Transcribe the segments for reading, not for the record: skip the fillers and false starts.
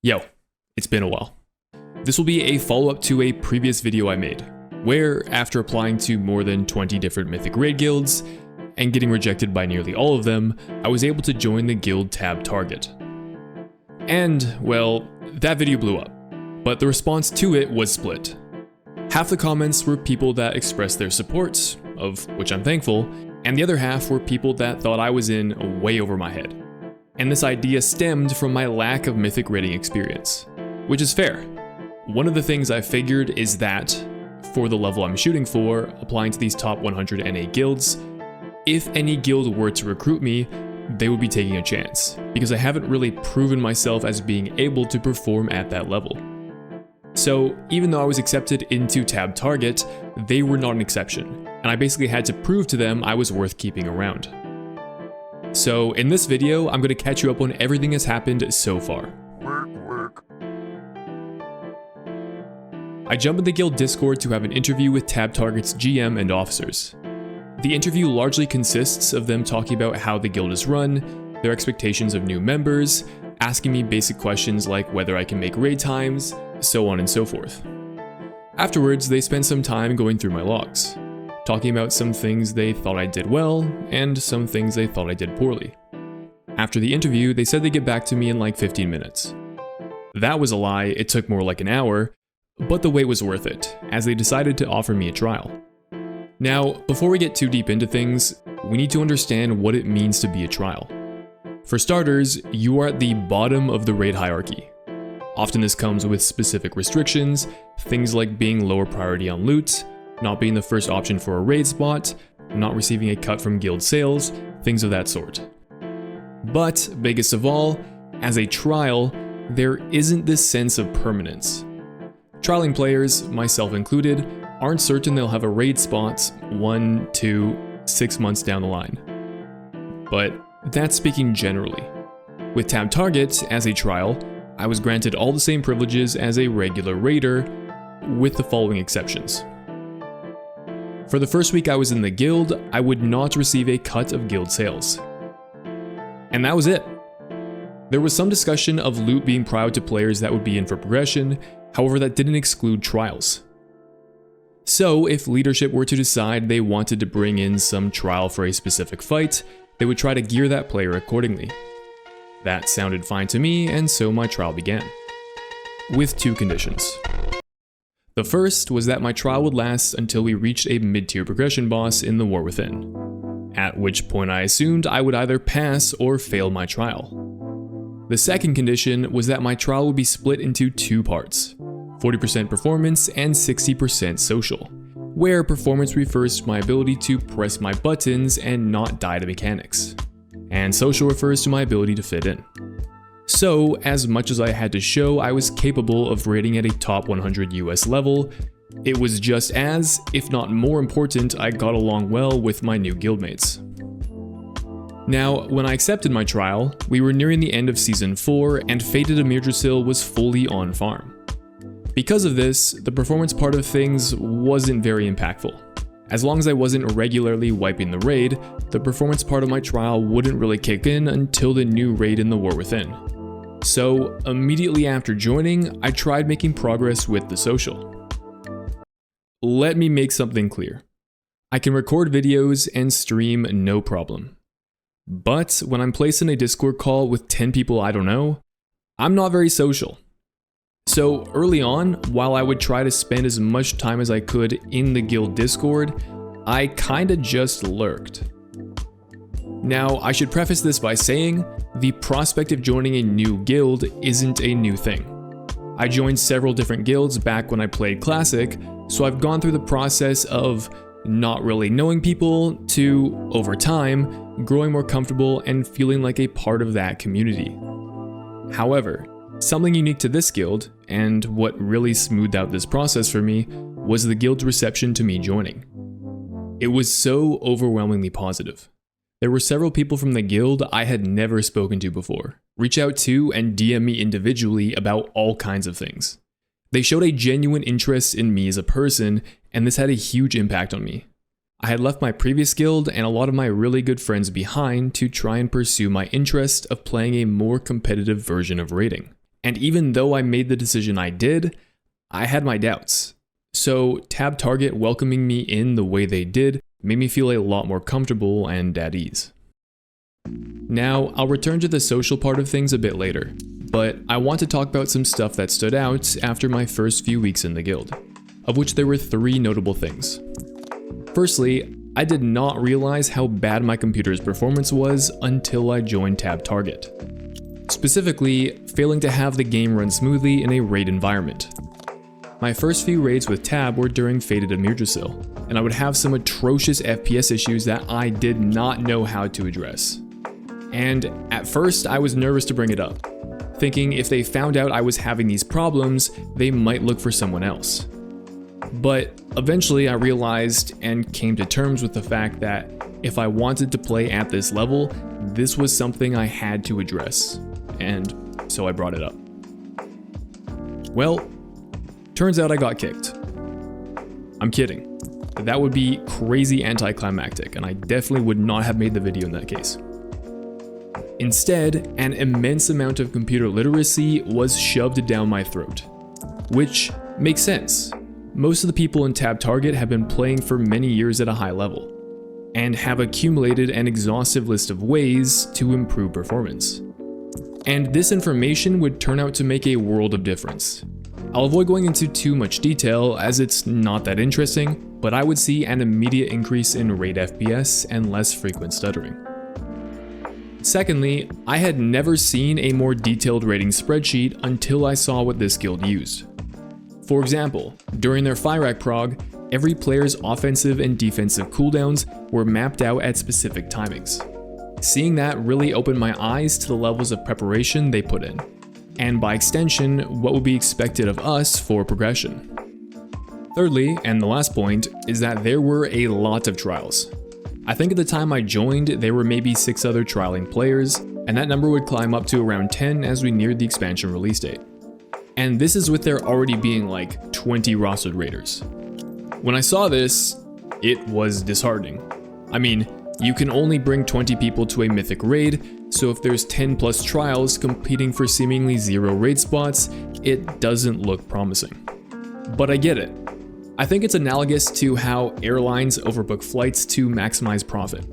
Yo, it's been a while. This will be a follow-up to a previous video I made, where after applying to more than 20 different Mythic raid guilds, and getting rejected by nearly all of them, I was able to join the guild tab target. And, well, that video blew up, but the response to it was split. Half the comments were people that expressed their support, of which I'm thankful, and the other half were people that thought I was in way over my head. And this idea stemmed from my lack of Mythic raiding experience, which is fair. One of the things I figured is that, for the level I'm shooting for, applying to these top 108 guilds, if any guild were to recruit me, they would be taking a chance, because I haven't really proven myself as being able to perform at that level. So even though I was accepted into Tab Target, they were not an exception, and I basically had to prove to them I was worth keeping around. So in this video, I'm going to catch you up on everything that's happened so far. I jump in the guild Discord to have an interview with Tab Target's GM and officers. The interview largely consists of them talking about how the guild is run, their expectations of new members, asking me basic questions like whether I can make raid times, so on and so forth. Afterwards, they spend some time going through my logs, talking about some things they thought I did well, and some things they thought I did poorly. After the interview, they said they'd get back to me in like 15 minutes. That was a lie, it took more like an hour, but the wait was worth it, as they decided to offer me a trial. Now, before we get too deep into things, we need to understand what it means to be a trial. For starters, you are at the bottom of the raid hierarchy. Often this comes with specific restrictions, things like being lower priority on loot, not being the first option for a raid spot, not receiving a cut from guild sales, things of that sort. But, biggest of all, as a trial, there isn't this sense of permanence. Trialing players, myself included, aren't certain they'll have a raid spot 1, 2, 6 months down the line. But that's speaking generally. With Tab Target, as a trial, I was granted all the same privileges as a regular raider, with the following exceptions. For the first week I was in the guild, I would not receive a cut of guild sales. And that was it. There was some discussion of loot being proud to players that would be in for progression, however that didn't exclude trials. So if leadership were to decide they wanted to bring in some trial for a specific fight, they would try to gear that player accordingly. That sounded fine to me, and so my trial began. With two conditions. The first was that my trial would last until we reached a mid-tier progression boss in the War Within, at which point I assumed I would either pass or fail my trial. The second condition was that my trial would be split into two parts, 40% performance and 60% social, where performance refers to my ability to press my buttons and not die to mechanics, and social refers to my ability to fit in. So, as much as I had to show I was capable of raiding at a top 100 US level, it was just as, if not more important, I got along well with my new guildmates. Now, when I accepted my trial, we were nearing the end of Season 4 and Fated Amirdrasil was fully on farm. Because of this, the performance part of things wasn't very impactful. As long as I wasn't regularly wiping the raid, the performance part of my trial wouldn't really kick in until the new raid in the War Within. So, immediately after joining, I tried making progress with the social. Let me make something clear. I can record videos and stream no problem. But when I'm placed in a Discord call with 10 people I don't know, I'm not very social. So early on, while I would try to spend as much time as I could in the guild Discord, I kinda just lurked. Now, I should preface this by saying, the prospect of joining a new guild isn't a new thing. I joined several different guilds back when I played Classic, so I've gone through the process of not really knowing people to, over time, growing more comfortable and feeling like a part of that community. However, something unique to this guild, and what really smoothed out this process for me, was the guild's reception to me joining. It was so overwhelmingly positive. There were several people from the guild I had never spoken to before, reach out to and DM me individually about all kinds of things. They showed a genuine interest in me as a person, and this had a huge impact on me. I had left my previous guild and a lot of my really good friends behind to try and pursue my interest of playing a more competitive version of raiding. And even though I made the decision I did, I had my doubts. So Tab Target welcoming me in the way they did made me feel a lot more comfortable and at ease. Now, I'll return to the social part of things a bit later, but I want to talk about some stuff that stood out after my first few weeks in the guild, of which there were 3 notable things. Firstly, I did not realize how bad my computer's performance was until I joined Tab Target. Specifically, failing to have the game run smoothly in a raid environment. My first few raids with Tab were during Fated Amirdrasil, and I would have some atrocious FPS issues that I did not know how to address. And at first, I was nervous to bring it up, thinking if they found out I was having these problems, they might look for someone else. But eventually I realized and came to terms with the fact that if I wanted to play at this level, this was something I had to address, and so I brought it up. Well, turns out I got kicked. I'm kidding. That would be crazy anticlimactic, and I definitely would not have made the video in that case. Instead, an immense amount of computer literacy was shoved down my throat. Which makes sense. Most of the people in Tab Target have been playing for many years at a high level, and have accumulated an exhaustive list of ways to improve performance. And this information would turn out to make a world of difference. I'll avoid going into too much detail as it's not that interesting, but I would see an immediate increase in raid FPS and less frequent stuttering. Secondly, I had never seen a more detailed rating spreadsheet until I saw what this guild used. For example, during their Fyrak prog, every player's offensive and defensive cooldowns were mapped out at specific timings. Seeing that really opened my eyes to the levels of preparation they put in, and by extension, what would be expected of us for progression. Thirdly, and the last point, is that there were a lot of trials. I think at the time I joined, there were maybe 6 other trialing players, and that number would climb up to around 10 as we neared the expansion release date. And this is with there already being like 20 rostered raiders. When I saw this, it was disheartening. I mean, you can only bring 20 people to a mythic raid, so if there's 10 plus trials competing for seemingly 0 raid spots, it doesn't look promising. But I get it. I think it's analogous to how airlines overbook flights to maximize profit.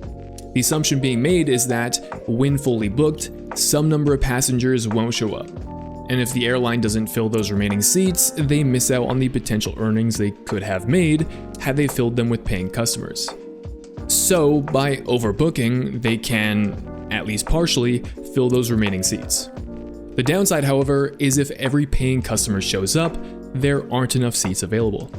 The assumption being made is that when fully booked, some number of passengers won't show up. And if the airline doesn't fill those remaining seats, they miss out on the potential earnings they could have made had they filled them with paying customers. So by overbooking, they can, at least partially, fill those remaining seats. The downside, however, is if every paying customer shows up, there aren't enough seats available.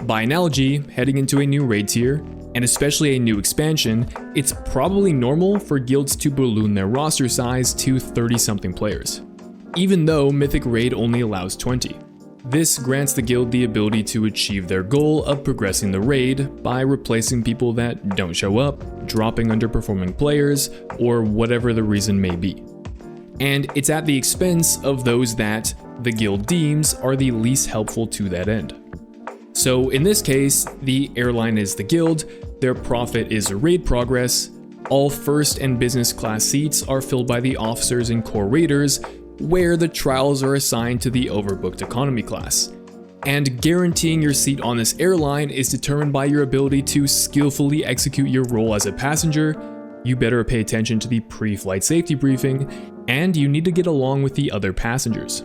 By analogy, heading into a new raid tier, and especially a new expansion, it's probably normal for guilds to balloon their roster size to 30-something players, even though Mythic Raid only allows 20. This grants the guild the ability to achieve their goal of progressing the raid by replacing people that don't show up, dropping underperforming players, or whatever the reason may be. And it's at the expense of those that the guild deems are the least helpful to that end. So in this case, the airline is the guild, their profit is raid progress, all first and business class seats are filled by the officers and core raiders, where the trials are assigned to the overbooked economy class. And guaranteeing your seat on this airline is determined by your ability to skillfully execute your role as a passenger. You better pay attention to the pre-flight safety briefing, and you need to get along with the other passengers.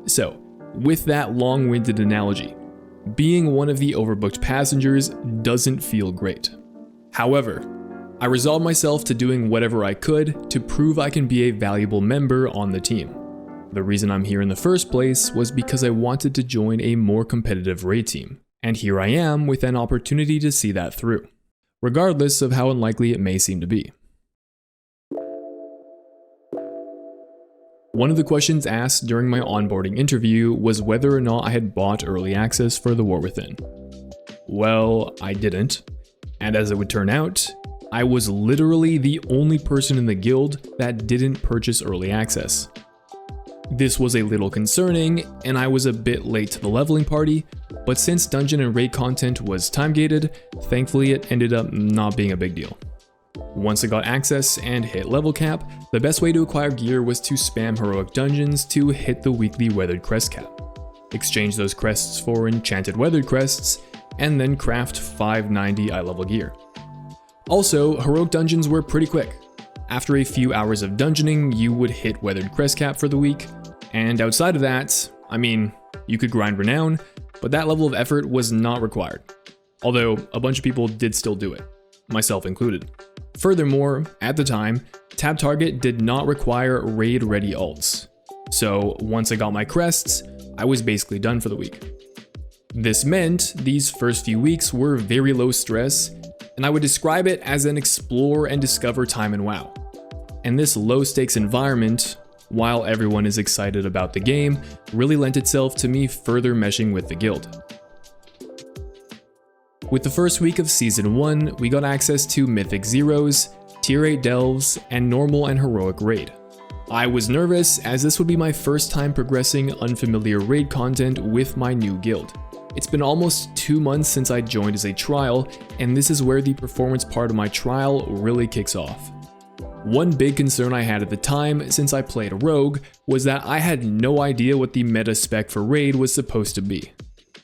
So, with that long-winded analogy, being one of the overbooked passengers doesn't feel great. However, I resolved myself to doing whatever I could to prove I can be a valuable member on the team. The reason I'm here in the first place was because I wanted to join a more competitive raid team, and here I am with an opportunity to see that through, regardless of how unlikely it may seem to be. One of the questions asked during my onboarding interview was whether or not I had bought early access for The War Within. Well, I didn't, and as it would turn out, I was literally the only person in the guild that didn't purchase early access. This was a little concerning, and I was a bit late to the leveling party, but since dungeon and raid content was time gated, thankfully it ended up not being a big deal. Once I got access and hit level cap, the best way to acquire gear was to spam heroic dungeons to hit the weekly weathered crest cap. Exchange those crests for enchanted weathered crests, and then craft 590 eye level gear. Also, heroic dungeons were pretty quick. After a few hours of dungeoning, you would hit weathered crest cap for the week, and outside of that, I mean, you could grind renown, but that level of effort was not required. Although, a bunch of people did still do it, myself included. Furthermore, at the time, tab target did not require raid ready alts. So once I got my crests, I was basically done for the week. This meant these first few weeks were very low stress, and I would describe it as an explore and discover time in WoW. And this low stakes environment, while everyone is excited about the game, really lent itself to me further meshing with the guild. With the first week of Season 1, we got access to Mythic Zeros, Tier 8 Delves, and Normal and Heroic Raid. I was nervous as this would be my first time progressing unfamiliar raid content with my new guild. It's been almost 2 months since I joined as a trial, and this is where the performance part of my trial really kicks off. One big concern I had at the time, since I played Rogue, was that I had no idea what the meta spec for raid was supposed to be.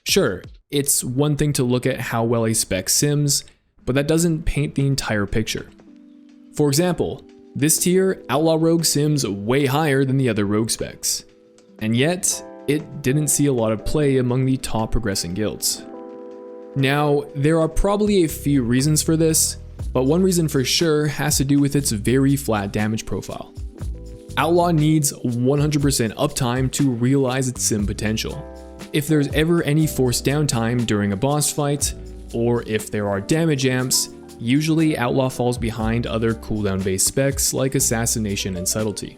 Sure, it's one thing to look at how well a spec sims, but that doesn't paint the entire picture. For example, this tier, Outlaw Rogue sims way higher than the other Rogue specs, and yet, it didn't see a lot of play among the top progressing guilds. Now, there are probably a few reasons for this, but one reason for sure has to do with its very flat damage profile. Outlaw needs 100% uptime to realize its sim potential. If there's ever any forced downtime during a boss fight, or if there are damage amps, usually Outlaw falls behind other cooldown-based specs like Assassination and Subtlety.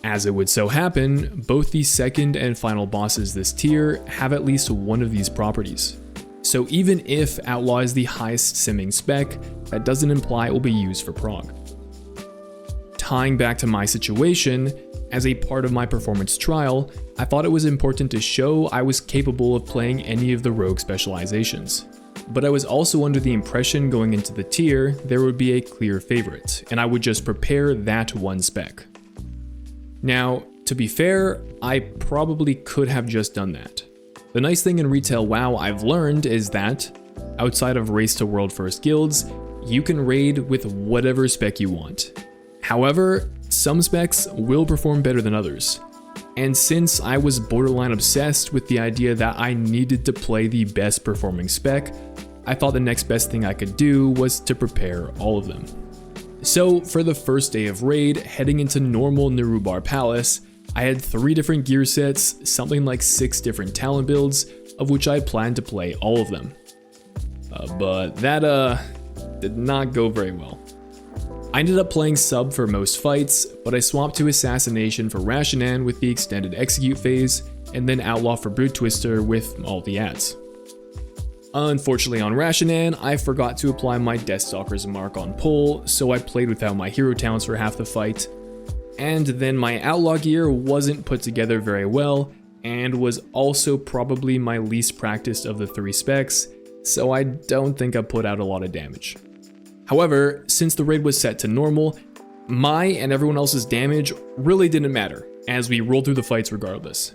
As it would so happen, both the second and final bosses this tier have at least one of these properties. So even if Outlaw is the highest simming spec, that doesn't imply it will be used for prog. Tying back to my situation, as a part of my performance trial, I thought it was important to show I was capable of playing any of the rogue specializations. But I was also under the impression going into the tier there would be a clear favorite, and I would just prepare that one spec. Now, to be fair, I probably could have just done that. The nice thing in retail WoW I've learned is that, outside of race to world first guilds, you can raid with whatever spec you want. However, some specs will perform better than others. And since I was borderline obsessed with the idea that I needed to play the best performing spec, I thought the next best thing I could do was to prepare all of them. So for the first day of raid, heading into normal Nerubar Palace, I had 3 different gear sets, something like 6 different talent builds, of which I planned to play all of them. But that did not go very well. I ended up playing sub for most fights, but I swapped to Assassination for Rashinan with the extended execute phase, and then Outlaw for Brute Twister with all the ads. Unfortunately on Rashinan, I forgot to apply my Deathstalker's mark on pull, so I played without my hero talents for half the fight. And then my Outlaw gear wasn't put together very well, and was also probably my least practiced of the 3 specs, so I don't think I put out a lot of damage. However, since the raid was set to normal, my and everyone else's damage really didn't matter, as we rolled through the fights regardless.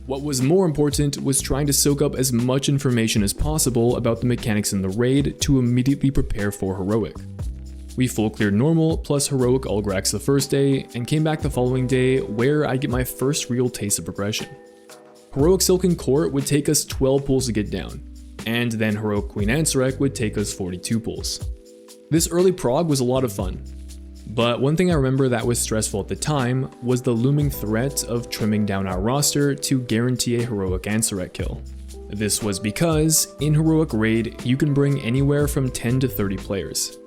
What was more important was trying to soak up as much information as possible about the mechanics in the raid to immediately prepare for Heroic. We full cleared normal plus Heroic Ulgrax the first day, and came back the following day where I get my first real taste of progression. Heroic Silken Court would take us 12 pulls to get down, and then Heroic Queen Ansarek would take us 42 pulls. This early prog was a lot of fun, but one thing I remember that was stressful at the time was the looming threat of trimming down our roster to guarantee a Heroic Ansarek kill. This was because, in Heroic Raid, you can bring anywhere from 10 to 30 players.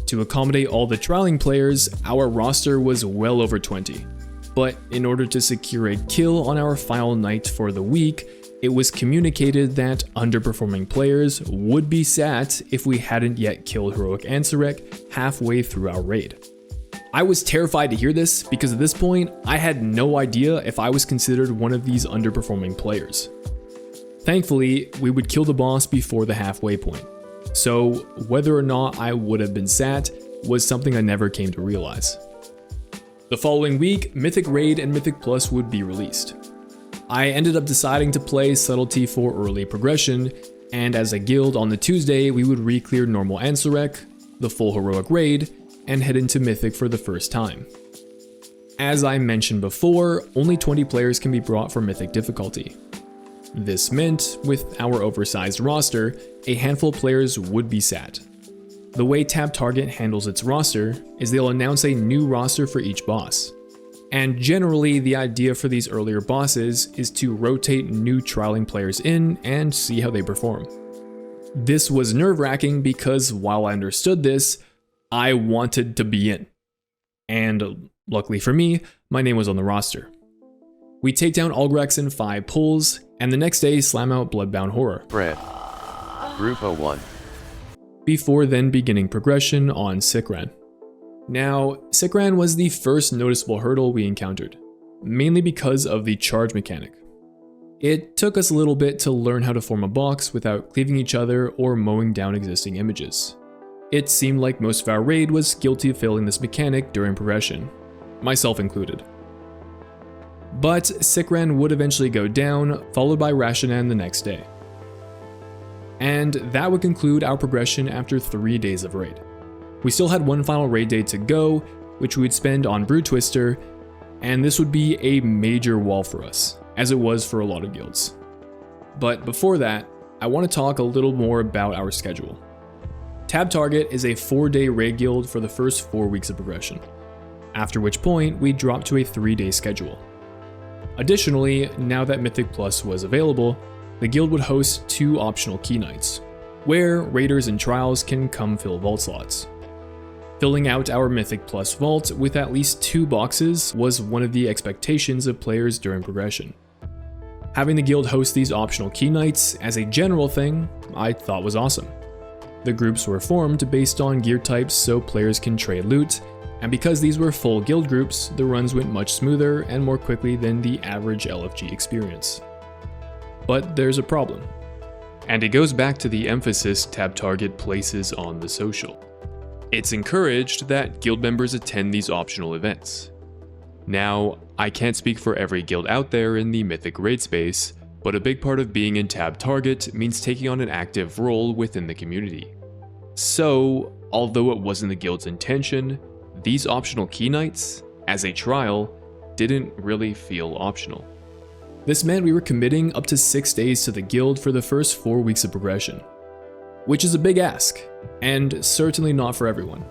To accommodate all the trialing players, our roster was well over 20. But in order to secure a kill on our final night for the week, it was communicated that underperforming players would be sat if we hadn't yet killed Heroic Ansarek halfway through our raid. I was terrified to hear this because at this point, I had no idea if I was considered one of these underperforming players. Thankfully, we would kill the boss before the halfway point, So whether or not I would have been sat was something I never came to realize. The following week, Mythic Raid and Mythic Plus would be released. I ended up deciding to play Subtlety for early progression, and as a guild on the Tuesday, we would re-clear normal Ansorek, the full heroic raid, and head into Mythic for the first time. As I mentioned before, only 20 players can be brought for Mythic difficulty. This meant, with our oversized roster, a handful of players would be sat. The way Tab Target handles its roster is they'll announce a new roster for each boss. And generally, the idea for these earlier bosses is to rotate new trialing players in and see how they perform. This was nerve-wracking because while I understood this, I wanted to be in. And luckily for me, my name was on the roster. We take down Ulgrax in 5 pulls, and the next day slam out Bloodbound Horror. Fred. Group 01. Before then beginning progression on Sran. Now, Sran was the first noticeable hurdle we encountered, mainly because of the charge mechanic. It took us a little bit to learn how to form a box without cleaving each other or mowing down existing images. It seemed like most of our raid was guilty of failing this mechanic during progression, myself included. But Sran would eventually go down, followed by Rashanan the next day. And that would conclude our progression after 3 days of raid. We still had one final raid day to go, which we would spend on Brood Twister, and this would be a major wall for us, as it was for a lot of guilds. But before that, I want to talk a little more about our schedule. Tab Target is a 4-day raid guild for the first 4 weeks of progression, after which point we drop to a 3-day schedule. Additionally, now that Mythic Plus was available, the guild would host 2 optional key nights, where raiders and trials can come fill vault slots. Filling out our Mythic Plus vault with at least 2 boxes was one of the expectations of players during progression. Having the guild host these optional key nights as a general thing, I thought was awesome. The groups were formed based on gear types so players can trade loot, and because these were full guild groups, the runs went much smoother and more quickly than the average LFG experience. But there's a problem. And it goes back to the emphasis Tab Target places on the social. It's encouraged that guild members attend these optional events. Now, I can't speak for every guild out there in the Mythic raid space, but a big part of being in Tab Target means taking on an active role within the community. So, although it wasn't the guild's intention, these optional key nights, as a trial, didn't really feel optional. This meant we were committing up to 6 days to the guild for the first 4 weeks of progression, which is a big ask, and certainly not for everyone.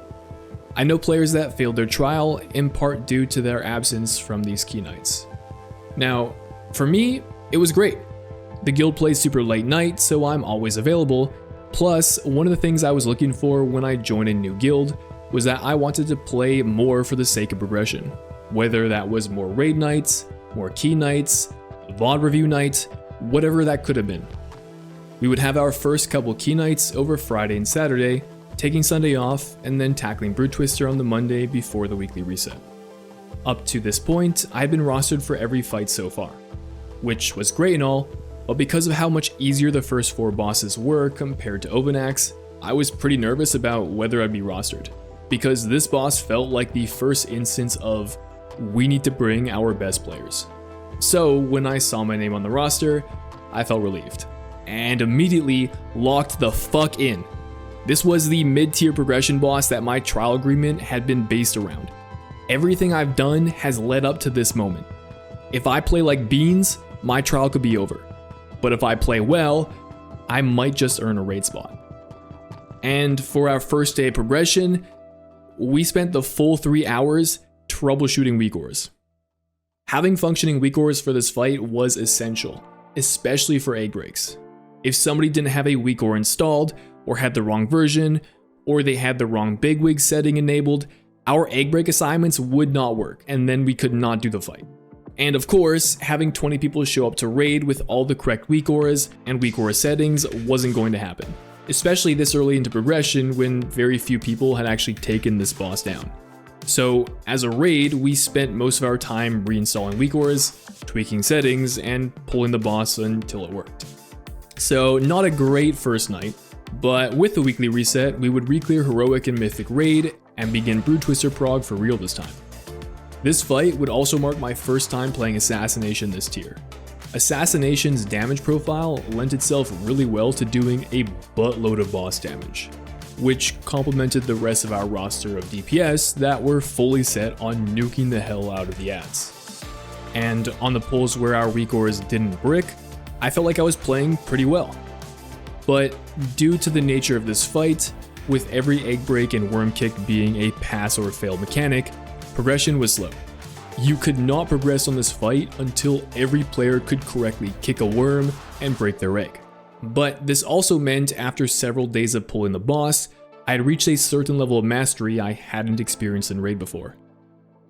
I know players that failed their trial in part due to their absence from these key nights. Now, for me, it was great. The guild plays super late night, so I'm always available. Plus, one of the things I was looking for when I joined a new guild was that I wanted to play more for the sake of progression, whether that was more raid nights, more key nights, VOD review night, whatever that could have been. We would have our first couple key nights over Friday and Saturday, taking Sunday off, and then tackling Brood Twister on the Monday before the weekly reset. Up to this point, I had been rostered for every fight so far, which was great and all, but because of how much easier the first 4 bosses were compared to Obanax, I was pretty nervous about whether I'd be rostered, because this boss felt like the first instance of, we need to bring our best players. So when I saw my name on the roster, I felt relieved, and immediately locked the fuck in. This was the mid-tier progression boss that my trial agreement had been based around. Everything I've done has led up to this moment. If I play like beans, my trial could be over. But if I play well, I might just earn a raid spot. And for our first day of progression, we spent the full 3 hours troubleshooting weak ores. Having functioning weak ores for this fight was essential, especially for egg breaks. If somebody didn't have a weak ore installed, or had the wrong version, or they had the wrong bigwig setting enabled, our egg break assignments would not work, and then we could not do the fight. And of course, having 20 people show up to raid with all the correct weak auras and weak aura settings wasn't going to happen, especially this early into progression when very few people had actually taken this boss down. So as a raid, we spent most of our time reinstalling weak auras, tweaking settings, and pulling the boss until it worked. So not a great first night, But with the weekly reset, we would re-clear Heroic and Mythic Raid and begin Brood Twister Prog for real this time. This fight would also mark my first time playing Assassination this tier. Assassination's damage profile lent itself really well to doing a buttload of boss damage, which complemented the rest of our roster of DPS that were fully set on nuking the hell out of the ads. And on the pulls where our weakors didn't brick, I felt like I was playing pretty well. But due to the nature of this fight, with every egg break and worm kick being a pass or fail mechanic, progression was slow. You could not progress on this fight until every player could correctly kick a worm and break their egg. But this also meant after several days of pulling the boss, I had reached a certain level of mastery I hadn't experienced in Raid before.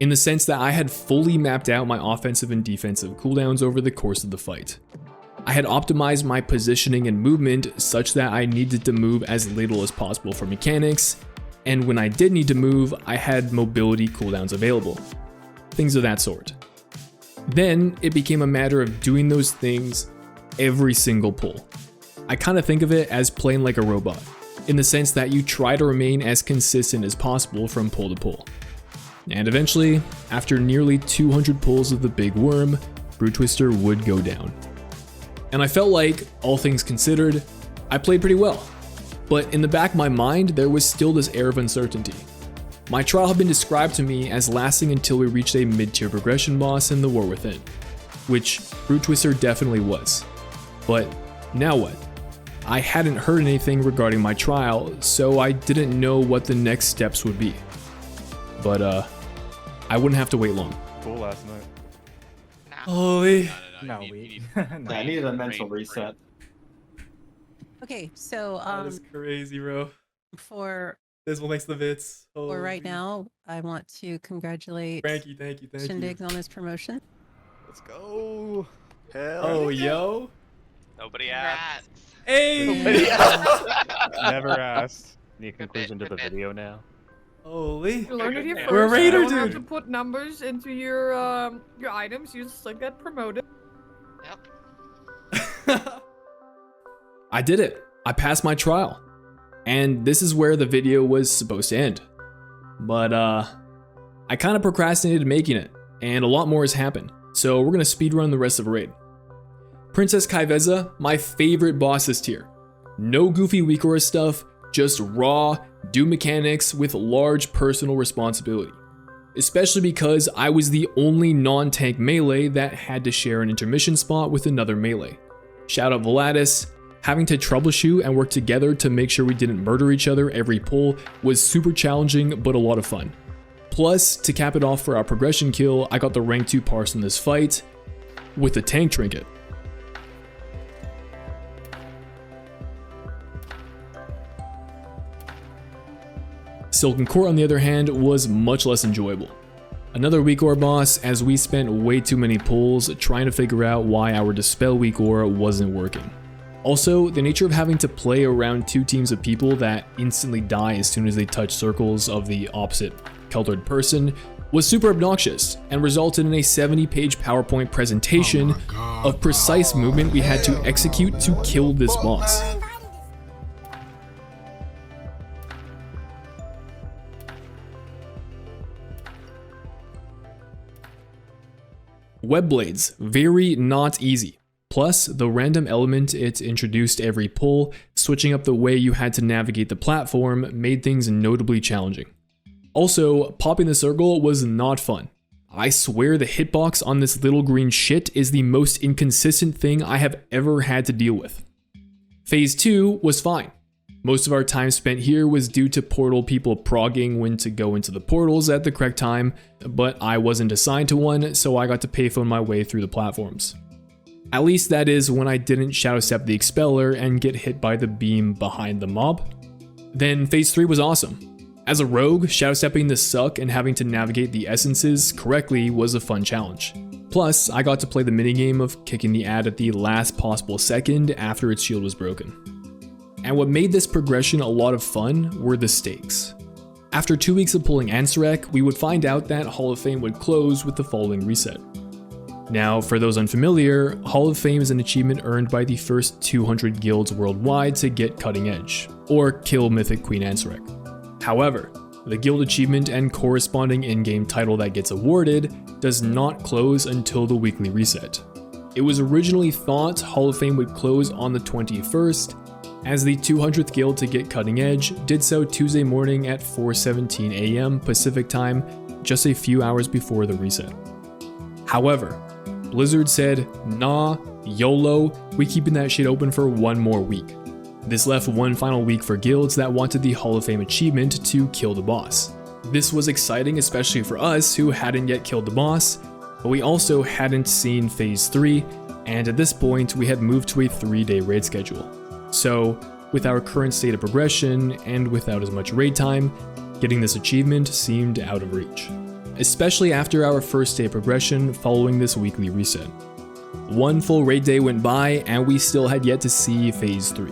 In the sense that I had fully mapped out my offensive and defensive cooldowns over the course of the fight. I had optimized my positioning and movement such that I needed to move as little as possible for mechanics, and when I did need to move, I had mobility cooldowns available. Things of that sort. Then it became a matter of doing those things every single pull. I kind of think of it as playing like a robot, in the sense that you try to remain as consistent as possible from pull to pull. And eventually, after nearly 200 pulls of the big worm, Brood Twister would go down. And I felt like, all things considered, I played pretty well. But in the back of my mind, there was still this air of uncertainty. My trial had been described to me as lasting until we reached a mid-tier progression boss in the War Within, which Brood Twister definitely was. But now what? I hadn't heard anything regarding my trial, so I didn't know what the next steps would be. But I wouldn't have to wait long. Cool last night. Holy. No, you we. I needed a mental reset. Okay, so That is crazy, bro. for This one makes the bits. right now, I want to congratulate Thank you. Shindigs on his promotion. Let's go. Hell. Oh, yo. Nobody asked. Hey. Never asked. The conclusion to the video now. Holy. You learned it here first. We're a raider, You don't have dude. to put numbers into your items. You just like get promoted. Yep. I did it. I passed my trial. And this is where the video was supposed to end. But I kind of procrastinated making it, and a lot more has happened. So we're gonna speedrun the rest of the raid. Princess Kyza, my favorite boss this tier. No goofy weakora stuff, just raw, do mechanics with large personal responsibility. Especially because I was the only non-tank melee that had to share an intermission spot with another melee. Shout out Vladis. Having to troubleshoot and work together to make sure we didn't murder each other every pull was super challenging but a lot of fun. Plus, to cap it off for our progression kill, I got the rank 2 parse in this fight with the tank trinket. Silken Court, on the other hand, was much less enjoyable. Another weakor boss, as we spent way too many pulls trying to figure out why our Dispel weakor wasn't working. Also, the nature of having to play around 2 teams of people that instantly die as soon as they touch circles of the opposite colored person was super obnoxious and resulted in a 70-page PowerPoint presentation of precise movement we had to execute to kill this boss. Web blades, very not easy. Plus, the random element it introduced every pull, switching up the way you had to navigate the platform, made things notably challenging. Also, popping the circle was not fun. I swear the hitbox on this little green shit is the most inconsistent thing I have ever had to deal with. Phase 2 was fine. Most of our time spent here was due to portal people progging when to go into the portals at the correct time, but I wasn't assigned to one, so I got to payphone my way through the platforms. At least that is when I didn't shadow step the expeller and get hit by the beam behind the mob. Then phase 3 was awesome. As a rogue, shadow stepping the suck and having to navigate the essences correctly was a fun challenge. Plus, I got to play the minigame of kicking the ad at the last possible second after its shield was broken. And what made this progression a lot of fun were the stakes. After 2 weeks of pulling Ansarek, we would find out that Hall of Fame would close with the following reset. Now, for those unfamiliar, Hall of Fame is an achievement earned by the first 200 guilds worldwide to get Cutting Edge, or kill Mythic Queen Ansarek. However, the guild achievement and corresponding in-game title that gets awarded does not close until the weekly reset. It was originally thought Hall of Fame would close on the 21st, as the 200th guild to get Cutting Edge did so Tuesday morning at 4:17 AM Pacific time, just a few hours before the reset. However, Blizzard said, nah, YOLO, we keeping that shit open for one more week. This left one final week for guilds that wanted the Hall of Fame achievement to kill the boss. This was exciting, especially for us who hadn't yet killed the boss, but we also hadn't seen Phase 3, and at this point we had moved to a 3-day raid schedule. So, with our current state of progression, and without as much raid time, getting this achievement seemed out of reach. Especially after our first day of progression following this weekly reset. One full raid day went by and we still had yet to see Phase 3.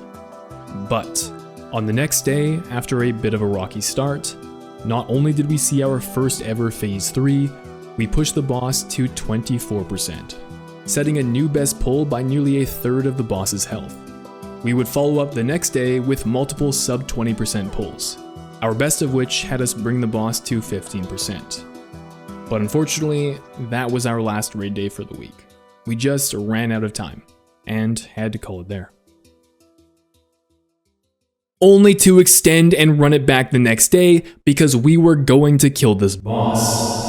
But, on the next day, after a bit of a rocky start, not only did we see our first ever Phase 3, we pushed the boss to 24%, setting a new best pull by nearly a third of the boss's health. We would follow up the next day with multiple sub 20% pulls, our best of which had us bring the boss to 15%. But unfortunately, that was our last raid day for the week. We just ran out of time, and had to call it there. Only to extend and run it back the next day, because we were going to kill this boss.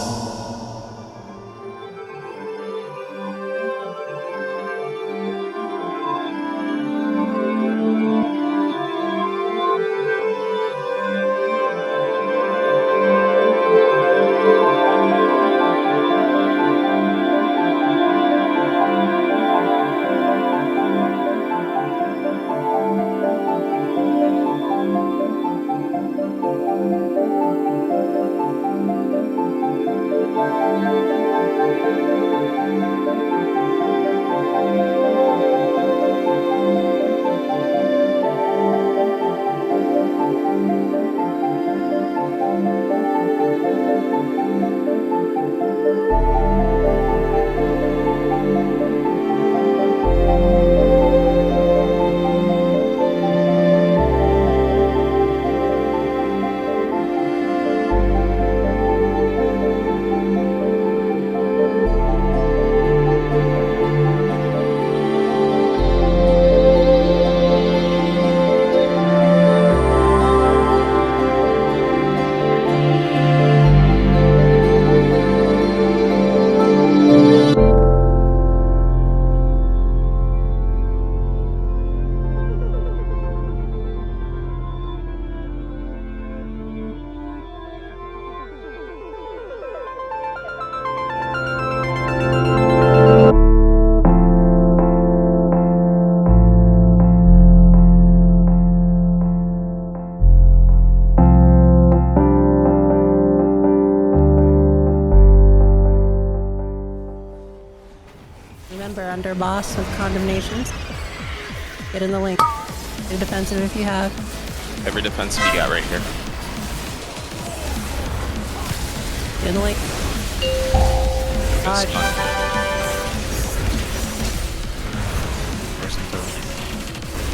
Under boss with condemnations. Get in the link. Do defensive if you have. Every defensive you got right here. Get in the link. Dodge.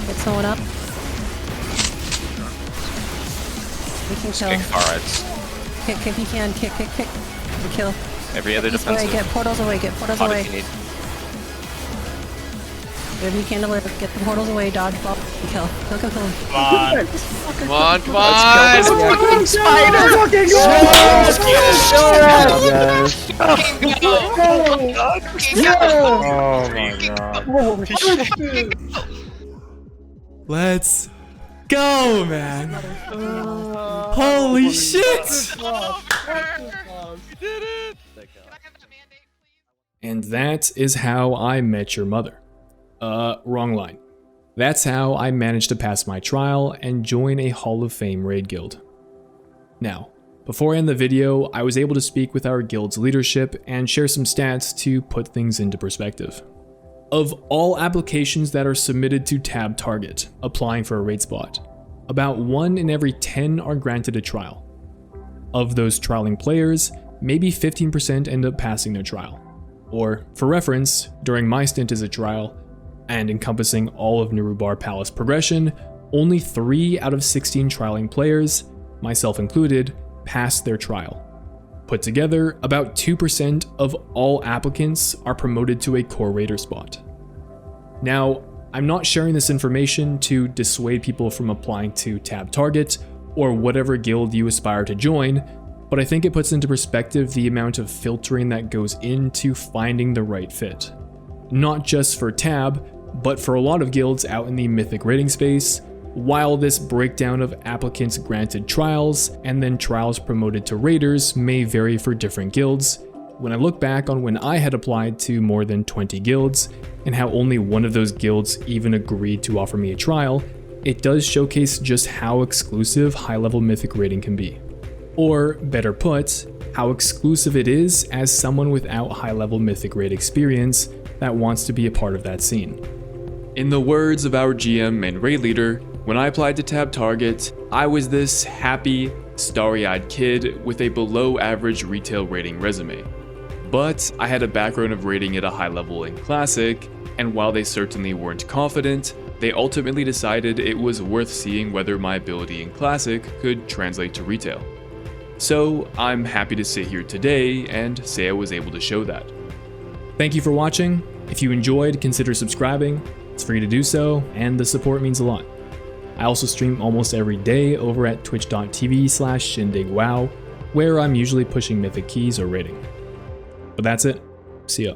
Get someone up. We can kill. Kick foreheads. Kick if you can. Kick. And kill. Every other This way. defensive. Get portals away. Get portals Pot away. if you need. Whatever you can to live. Get the portals away. Dodge, ball, and kill. Kill. Come on, come on! Let's kill this fucking spider! Oh my god. Let's go, man! Holy shit! And that is how I met your mother. Wrong line. That's how I managed to pass my trial and join a Hall of Fame raid guild. Now, before I end the video, I was able to speak with our guild's leadership and share some stats to put things into perspective. Of all applications that are submitted to Tab Target, applying for a raid spot, about 1 in every 10 are granted a trial. Of those trialing players, maybe 15% end up passing their trial. Or, for reference, during my stint as a trial, and encompassing all of Nirubar Palace progression, only 3 out of 16 trialing players, myself included, passed their trial. Put together, about 2% of all applicants are promoted to a core raider spot. Now, I'm not sharing this information to dissuade people from applying to Tab Target or whatever guild you aspire to join, but I think it puts into perspective the amount of filtering that goes into finding the right fit. Not just for Tab, but for a lot of guilds out in the Mythic raiding space. While this breakdown of applicants granted trials and then trials promoted to raiders may vary for different guilds, when I look back on when I had applied to more than 20 guilds and how only one of those guilds even agreed to offer me a trial, it does showcase just how exclusive high-level Mythic raiding can be. Or, better put, how exclusive it is as someone without high-level Mythic raid experience that wants to be a part of that scene. In the words of our GM and raid leader, when I applied to Tab Target, I was this happy, starry-eyed kid with a below-average retail rating resume. But I had a background of rating at a high level in Classic, and while they certainly weren't confident, they ultimately decided it was worth seeing whether my ability in Classic could translate to retail. So I'm happy to sit here today and say I was able to show that. Thank you for watching. If you enjoyed, consider subscribing. It's free to do so, and the support means a lot. I also stream almost every day over at twitch.tv/shindigwow, where I'm usually pushing Mythic keys or raiding. But that's it. See ya.